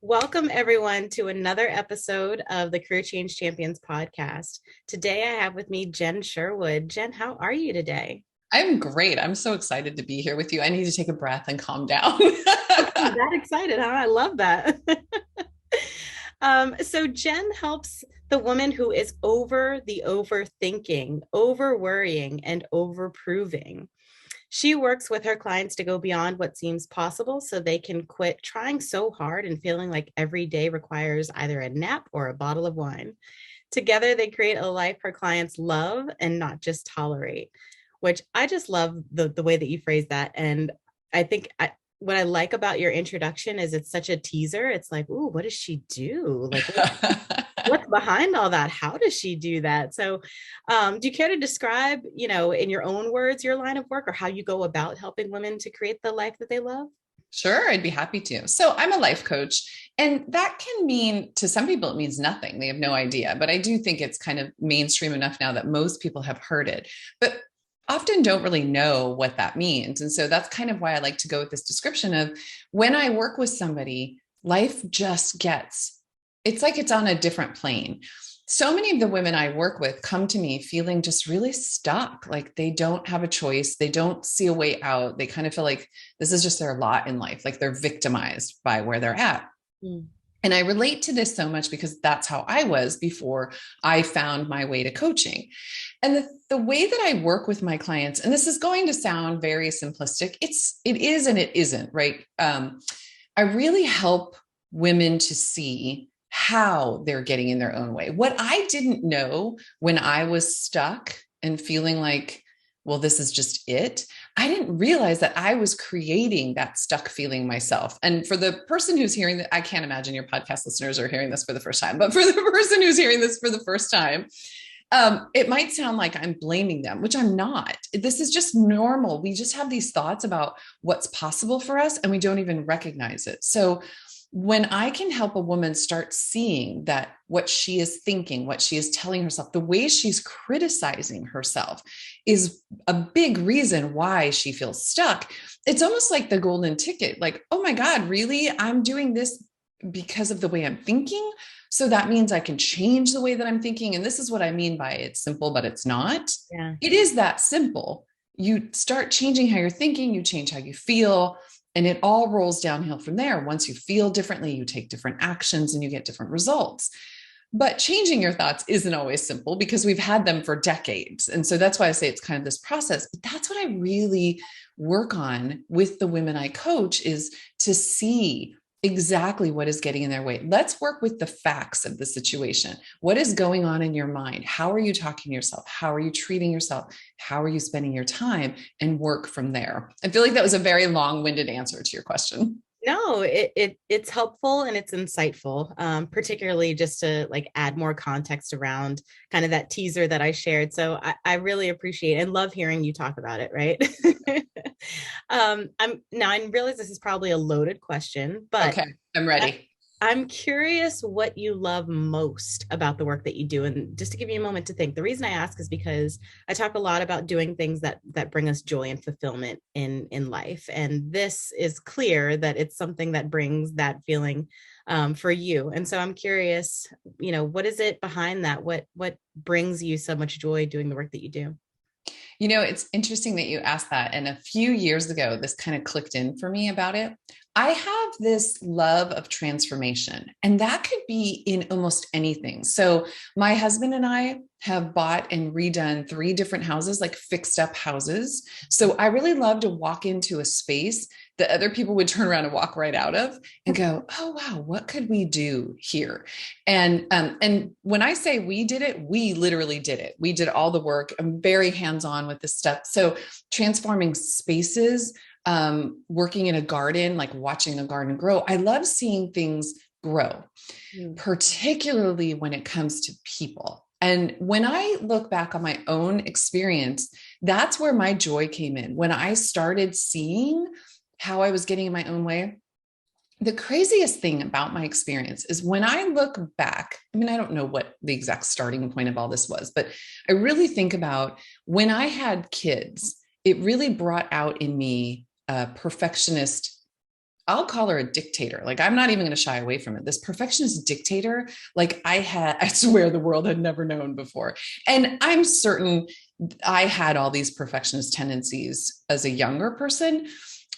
Welcome, everyone, to another episode of the Career Change Champions podcast. Today, I have with me Jen Sherwood. Jen, how are you today? I'm great. I'm so excited to be here with you. I need to take a breath and calm down. I'm that excited, huh? I love that. So, Jen helps the woman who is over the overthinking, over worrying, and over proving. She works with her clients to go beyond what seems possible so they can quit trying so hard and feeling like every day requires either a nap or a bottle of wine. Together, they create a life her clients love and not just tolerate, which I just love the way that you phrase that. And I think what I like about your introduction is it's such a teaser. It's like, ooh, what does she do? Like, what's behind all that? How does she do that? So, do you care to describe, in your own words, your line of work or how you go about helping women to create the life that they love? Sure, I'd be happy to. So, I'm a life coach, and that can mean to some people, it means nothing. They have no idea. But I do think it's kind of mainstream enough now that most people have heard it, but often don't really know what that means. And so, that's kind of why I like to go with this description of when I work with somebody, life just gets, it's like it's on a different plane. So many of the women I work with come to me feeling just really stuck, like they don't have a choice. They don't see a way out. They kind of feel like this is just their lot in life, like they're victimized by where they're at. Mm. And I relate to this so much because that's how I was before I found my way to coaching. And the way that I work with my clients, and this is going to sound very simplistic, it is and it isn't, right? I really help women to see how they're getting in their own way. What I didn't know when I was stuck and feeling like, well, this is just it. I didn't realize that I was creating that stuck feeling myself. And for the person who's hearing that, I can't imagine your podcast listeners are hearing this for the first time, but for the person who's hearing this for the first time, it might sound like I'm blaming them, which I'm not. This is just normal. We just have these thoughts about what's possible for us and we don't even recognize it. So when I can help a woman start seeing that what she is thinking, what she is telling herself, the way she's criticizing herself is a big reason why she feels stuck. It's almost like the golden ticket. Like, oh my God, really? I'm doing this because of the way I'm thinking. So that means I can change the way that I'm thinking. And this is what I mean by it's simple, but it's not. Yeah. It is that simple. You start changing how you're thinking, you change how you feel. And it all rolls downhill from there. Once you feel differently, you take different actions and you get different results. But changing your thoughts isn't always simple because we've had them for decades. And so that's why I say it's kind of this process. But that's what I really work on with the women I coach is to see exactly what is getting in their way. Let's work with the facts of the situation. What is going on in your mind? How are you talking to yourself? How are you treating yourself? How are you spending your time? And work from there. I feel like that was a very long-winded answer to your question. No, it's helpful and it's insightful, particularly just to like add more context around kind of that teaser that I shared. So I really appreciate and love hearing you talk about it, right? I realize this is probably a loaded question, but Okay, I'm ready. I'm curious what you love most about the work that you do. And just to give you a moment to think, the reason I ask is because I talk a lot about doing things that bring us joy and fulfillment in life. And this is clear that it's something that brings that feeling for you. And so I'm curious, what is it behind that? What brings you so much joy doing the work that you do? It's interesting that you asked that. And a few years ago, this kind of clicked in for me about it. I have this love of transformation, and that could be in almost anything. So, my husband and I have bought and redone 3 different houses, like fixed up houses. So, I really love to walk into a space that other people would turn around and walk right out of and go, oh, wow, what could we do here? And when I say we did it, we literally did it. We did all the work. I'm very hands-on with this stuff. So, transforming spaces, working in a garden, like watching a garden grow. I love seeing things grow, particularly when it comes to people. And when I look back on my own experience, that's where my joy came in. When I started seeing how I was getting in my own way, the craziest thing about my experience is when I look back, I mean, I don't know what the exact starting point of all this was, but I really think about when I had kids, it really brought out in me a perfectionist I'll call her a dictator. Like, I'm not even going to shy away from it. This perfectionist dictator, like I swear the world had never known before. And I'm certain I had all these perfectionist tendencies as a younger person,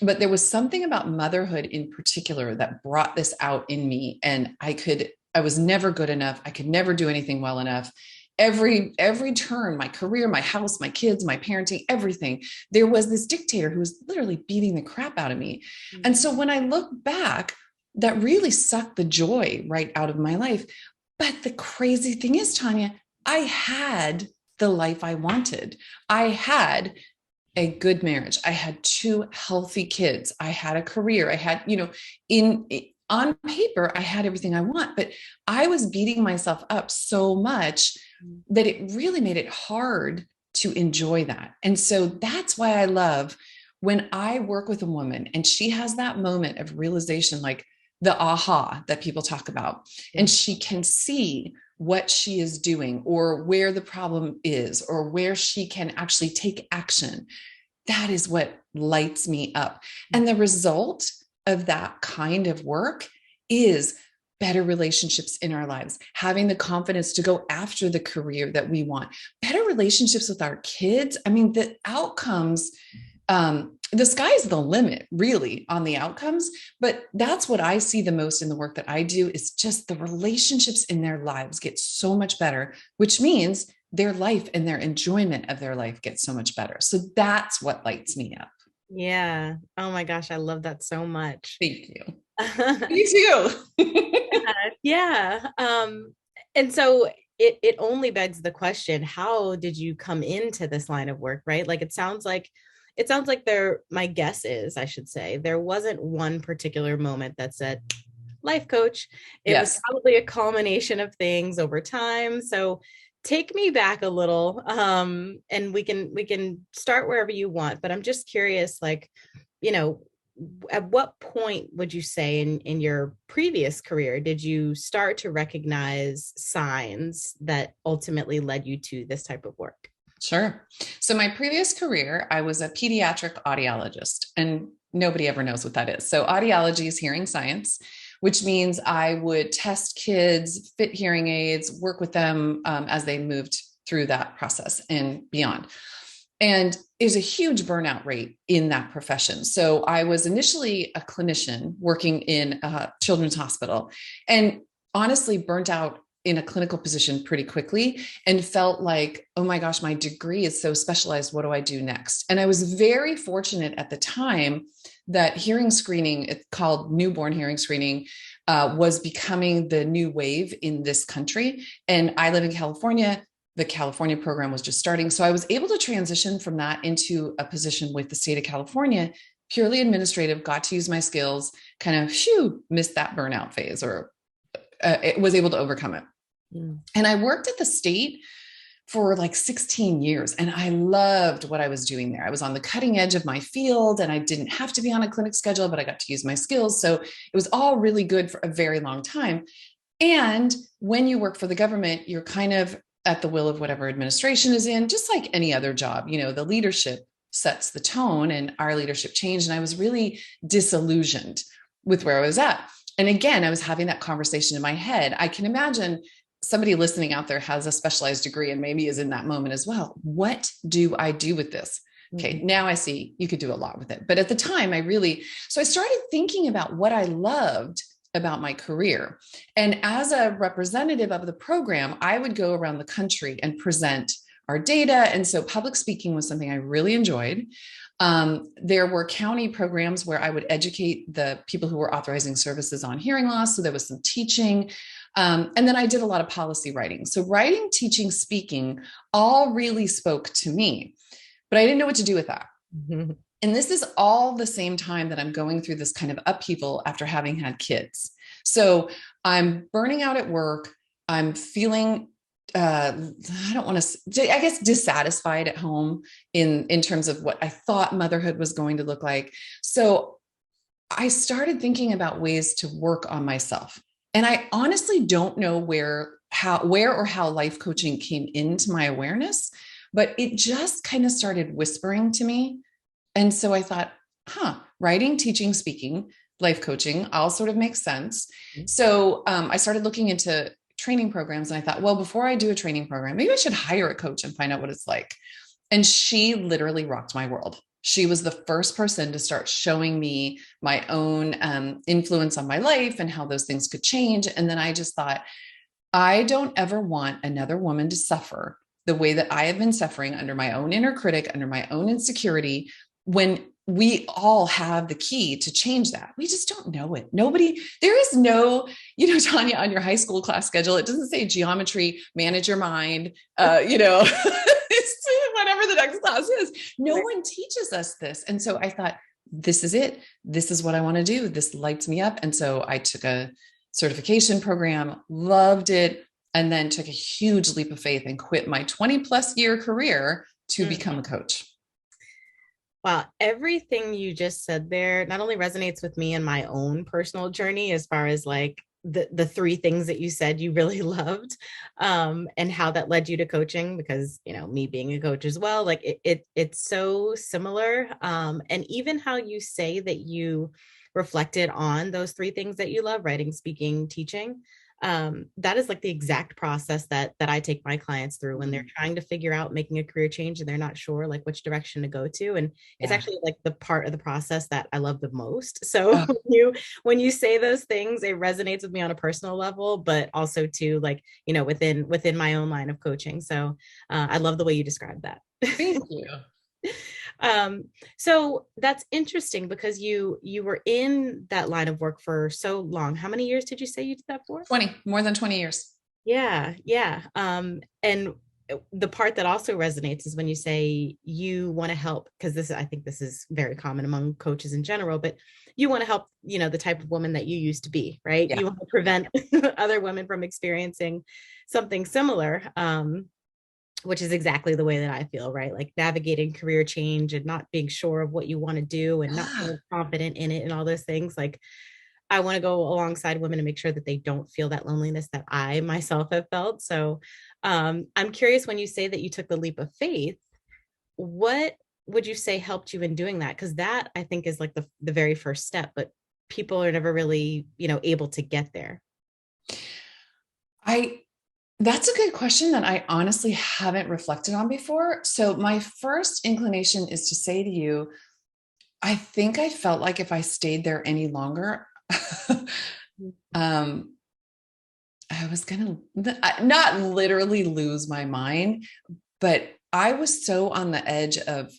but there was something about motherhood in particular that brought this out in me. And I was never good enough. I could never do anything well enough. Every turn, my career, my house, my kids, my parenting, everything, there was this dictator who was literally beating the crap out of me. Mm-hmm. And so when I look back, that really sucked the joy right out of my life. But the crazy thing is, Tanya, I had the life I wanted. I had a good marriage. I had 2 healthy kids. I had a career. I had, on paper, I had everything I want, but I was beating myself up so much that it really made it hard to enjoy that. And so that's why I love when I work with a woman and she has that moment of realization, like the aha that people talk about, and she can see what she is doing or where the problem is or where she can actually take action. That is what lights me up. And the result of that kind of work is better relationships in our lives, having the confidence to go after the career that we want, better relationships with our kids. I mean, the outcomes, the sky's the limit really on the outcomes, but that's what I see the most in the work that I do is just the relationships in their lives get so much better, which means their life and their enjoyment of their life gets so much better. So that's what lights me up. Yeah. Oh my gosh. I love that so much. Thank you. Me too. Yeah. And so it only begs the question, how did you come into this line of work, right? Like, it sounds like my guess is, I should say, there wasn't one particular moment that said life coach. It was probably a culmination of things over time. So take me back a little, and we can start wherever you want, but I'm just curious, like, at what point would you say in your previous career did you start to recognize signs that ultimately led you to this type of work? Sure. So my previous career, I was a pediatric audiologist, and nobody ever knows what that is. So audiology is hearing science, which means I would test kids, fit hearing aids, work with them as they moved through that process and beyond. And there's a huge burnout rate in that profession. So I was initially a clinician working in a children's hospital and honestly burnt out in a clinical position pretty quickly and felt like, oh my gosh, my degree is so specialized. What do I do next? And I was very fortunate at the time that hearing screening, it's called newborn hearing screening, was becoming the new wave in this country. And I live in California. The California program was just starting. So I was able to transition from that into a position with the state of California, purely administrative, got to use my skills, kind of missed that burnout phase or it was able to overcome it. Mm. And I worked at the state for like 16 years and I loved what I was doing there. I was on the cutting edge of my field and I didn't have to be on a clinic schedule, but I got to use my skills. So it was all really good for a very long time. And when you work for the government, you're kind of at the will of whatever administration is in, just like any other job. The leadership sets the tone and our leadership changed. And I was really disillusioned with where I was at. And again, I was having that conversation in my head. I can imagine somebody listening out there has a specialized degree and maybe is in that moment as well. What do I do with this? Okay, now I see you could do a lot with it. But at the time, so I started thinking about what I loved about my career. And as a representative of the program, I would go around the country and present our data. And so public speaking was something I really enjoyed. There were county programs where I would educate the people who were authorizing services on hearing loss. So there was some teaching. And then I did a lot of policy writing. So writing, teaching, speaking all really spoke to me, but I didn't know what to do with that. Mm-hmm. And this is all the same time that I'm going through this kind of upheaval after having had kids. So I'm burning out at work. I'm feeling, I don't want to, I guess, dissatisfied at home in terms of what I thought motherhood was going to look like. So I started thinking about ways to work on myself. And I honestly don't know where or how life coaching came into my awareness, but it just kind of started whispering to me. And so I thought, writing, teaching, speaking, life coaching all sort of makes sense. Mhm. So I started looking into training programs, and I thought, well, before I do a training program, maybe I should hire a coach and find out what it's like. And she literally rocked my world. She was the first person to start showing me my own influence on my life and how those things could change. And then I just thought, I don't ever want another woman to suffer the way that I have been suffering under my own inner critic, under my own insecurity, when we all have the key to change that. We just don't know it. Nobody, there is no, Tanya, on your high school class schedule, it doesn't say geometry, manage your mind, whatever the next class is. No one teaches us this. And so I thought, this is it. This is what I want to do. This lights me up. And so I took a certification program, loved it, and then took a huge leap of faith and quit my 20+ year career to become a coach. Wow. Everything you just said there not only resonates with me in my own personal journey, as far as like the three things that you said you really loved, and how that led you to coaching, because, me being a coach as well, like it's so similar. And even how you say that you reflected on those three things that you love: writing, speaking, teaching. That is like the exact process that I take my clients through when they're trying to figure out making a career change and they're not sure like which direction to go to. And it's actually like the part of the process that I love the most. So when you say those things, it resonates with me on a personal level, but also too, like, within my own line of coaching. So I love the way you described that. Thank you. So that's interesting because you were in that line of work for so long. How many years did you say you did that for? More than 20 years. Yeah. And the part that also resonates is when you say you want to help, because I think this is very common among coaches in general, but you want to help, the type of woman that you used to be, right? Yeah. You want to prevent other women from experiencing something similar. Which is exactly the way that I feel, right? Like navigating career change and not being sure of what you want to do and not feeling confident in it and all those things. Like, I want to go alongside women and make sure that they don't feel that loneliness that I myself have felt. So I'm curious, when you say that you took the leap of faith, what would you say helped you in doing that? Because that, I think, is like the very first step, but people are never really, able to get there. That's a good question that I honestly haven't reflected on before. So my first inclination is to say to you, I think I felt like if I stayed there any longer, I was going to not literally lose my mind, but I was so on the edge of,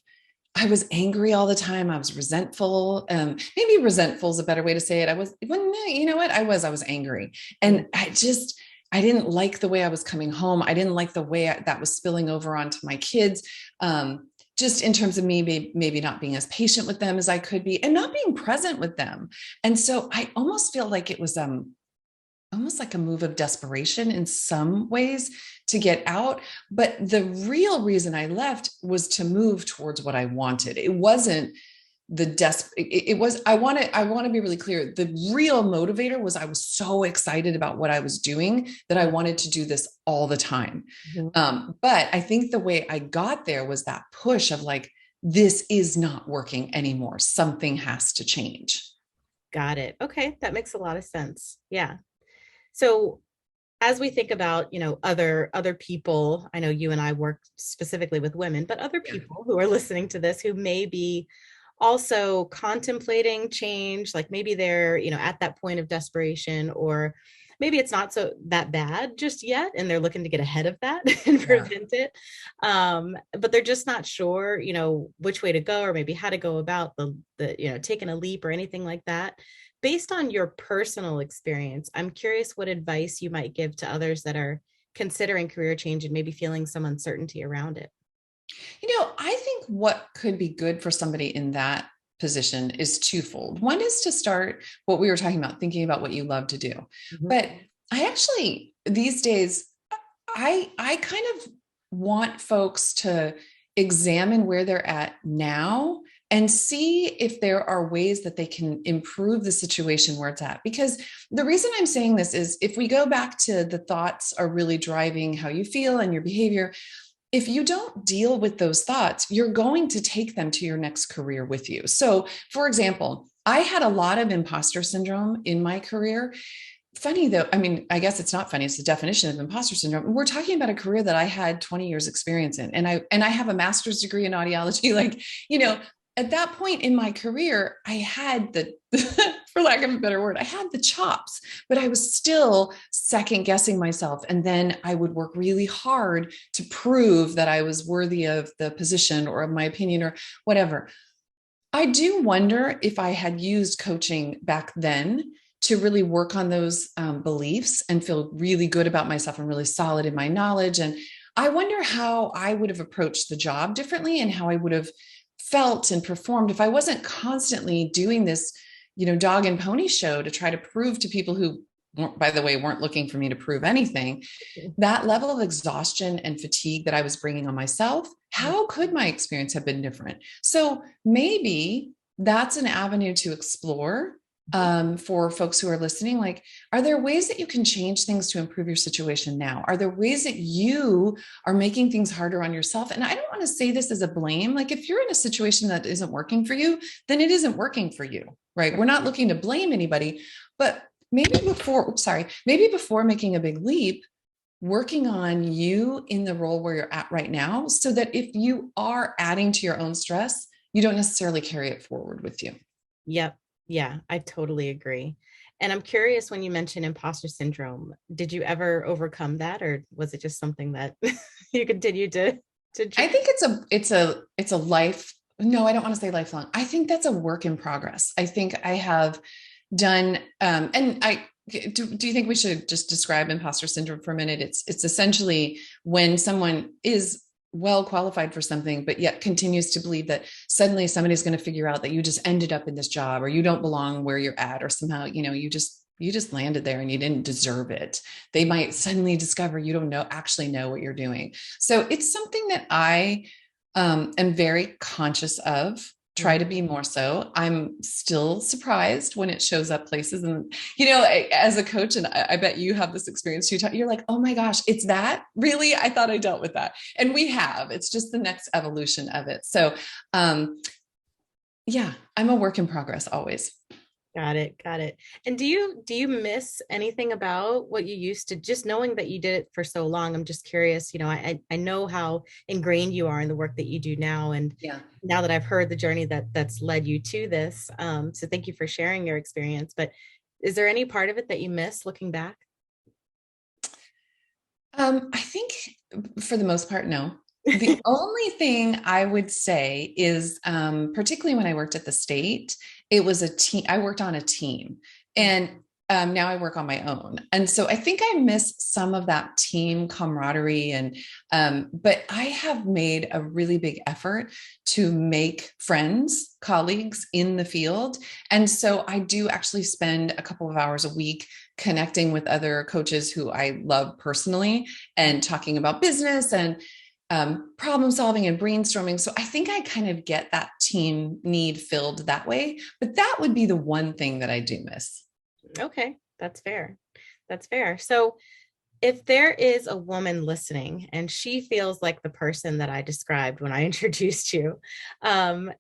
I was angry all the time. I was resentful. Maybe resentful is a better way to say it. I was angry. And I didn't like the way I was coming home. I didn't like the way that was spilling over onto my kids. Just in terms of me, maybe not being as patient with them as I could be and not being present with them. And so I almost feel like it was almost like a move of desperation in some ways to get out. But the real reason I left was to move towards what I wanted. It wasn't I want to be really clear. The real motivator was I was so excited about what I was doing that I wanted to do this all the time. Mm-hmm. But I think the way I got there was that push of like, this is not working anymore. Something has to change. Got it. Okay. That makes a lot of sense. Yeah. So as we think about, other people, I know you and I work specifically with women, but other people who are listening to this who may be also contemplating change, like maybe they're, at that point of desperation, or maybe it's not so that bad just yet, and they're looking to get ahead of that and prevent it. But they're just not sure, which way to go, or maybe how to go about the taking a leap or anything like that. Based on your personal experience, I'm curious what advice you might give to others that are considering career change and maybe feeling some uncertainty around it. I think what could be good for somebody in that position is twofold. One is to start what we were talking about, thinking about what you love to do. Mm-hmm. But I actually, these days, I kind of want folks to examine where they're at now and see if there are ways that they can improve the situation where it's at. Because the reason I'm saying this is, if we go back to the thoughts are really driving how you feel and your behavior, if you don't deal with those thoughts, you're going to take them to your next career with you. So, for example, I had a lot of imposter syndrome in my career. Funny though, I mean, I guess it's not funny, it's the definition of imposter syndrome. We're talking about a career that I had 20 years experience in, and I have a master's degree in audiology. Like, at that point in my career, I had the for lack of a better word, I had the chops, but I was still second guessing myself. And then I would work really hard to prove that I was worthy of the position or of my opinion or whatever. I do wonder if I had used coaching back then to really work on those beliefs and feel really good about myself and really solid in my knowledge. And I wonder how I would have approached the job differently and how I would have felt and performed if I wasn't constantly doing this, dog and pony show to try to prove to people who, by the way, weren't looking for me to prove anything. That level of exhaustion and fatigue that I was bringing on myself, how could my experience have been different? So maybe that's an avenue to explore for folks who are listening. Like, are there ways that you can change things to improve your situation now? Are there ways that you are making things harder on yourself? And I don't want to say this as a blame. Like, if you're in a situation that isn't working for you, then it isn't working for you, right? We're not looking to blame anybody, but maybe before making a big leap, working on you in the role where you're at right now, so that if you are adding to your own stress, you don't necessarily carry it forward with you. Yep. Yeah, I totally agree. And I'm curious, when you mentioned imposter syndrome, did you ever overcome that, or was it just something that you continued to I think it's a life. No, I don't want to say lifelong. I think that's a work in progress. I think I have done, and I do you think we should just describe imposter syndrome for a minute? It's essentially when someone is well qualified for something, but yet continues to believe that suddenly somebody's going to figure out that you just ended up in this job, or you don't belong where you're at, or somehow, you just landed there and you didn't deserve it. They might suddenly discover you don't actually know what you're doing. So it's something that I am very conscious of, try to be more so. I'm still surprised when it shows up places. And, as a coach, and I bet you have this experience too, you're like, oh my gosh, it's that? Really? I thought I dealt with that. And we have. It's just the next evolution of it. So yeah, I'm a work in progress always. Got it. Got it. And do you miss anything about what you used to, just knowing that you did it for so long? I'm just curious, I know how ingrained you are in the work that you do now. And Yeah. now that I've heard the journey that's led you to this. So thank you for sharing your experience. But is there any part of it that you miss looking back? I think for the most part, no. The only thing I would say is, particularly when I worked at the state, it was a team. I worked on a team, and now I work on my own. And so I think I miss some of that team camaraderie. And, but I have made a really big effort to make friends, colleagues in the field. And so I do actually spend a couple of hours a week connecting with other coaches who I love personally and talking about business and problem solving and brainstorming. So I think I kind of get that team need filled that way, but that would be the one thing that I do miss. Okay, that's fair. That's fair. So if there is a woman listening and she feels like the person that I described when I introduced you, um,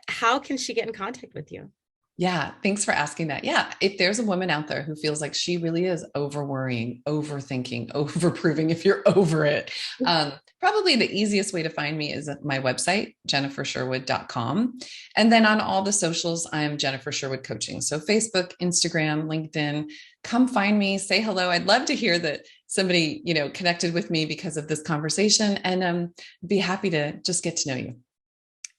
how can she get in contact with you? Yeah, thanks for asking that. Yeah, if there's a woman out there who feels like she really is over worrying, overthinking, overproving, if you're over it, probably the easiest way to find me is at my website, jennifersherwood.com. And then on all the socials, I'm Jennifer Sherwood Coaching. So Facebook, Instagram, LinkedIn, come find me, say hello. I'd love to hear that somebody, connected with me because of this conversation, and be happy to just get to know you.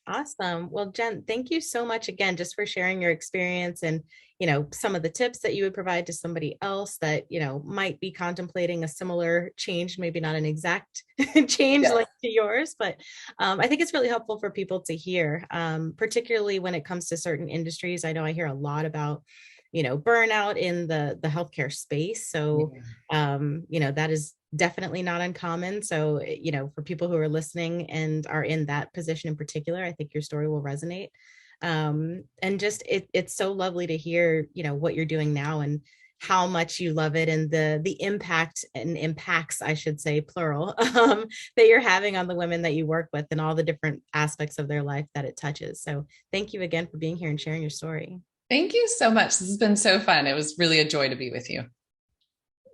Awesome. Well, Jen, thank you so much again, just for sharing your experience and, some of the tips that you would provide to somebody else that, might be contemplating a similar change, maybe not an exact change like to yours, but I think it's really helpful for people to hear, particularly when it comes to certain industries. I know I hear a lot about, burnout in the healthcare space. So, that is definitely not uncommon. So, for people who are listening and are in that position in particular, I think your story will resonate. And just it's so lovely to hear, what you're doing now and how much you love it, and the impact and impacts, I should say, plural, that you're having on the women that you work with and all the different aspects of their life that it touches. So thank you again for being here and sharing your story. Thank you so much. This has been so fun. It was really a joy to be with you.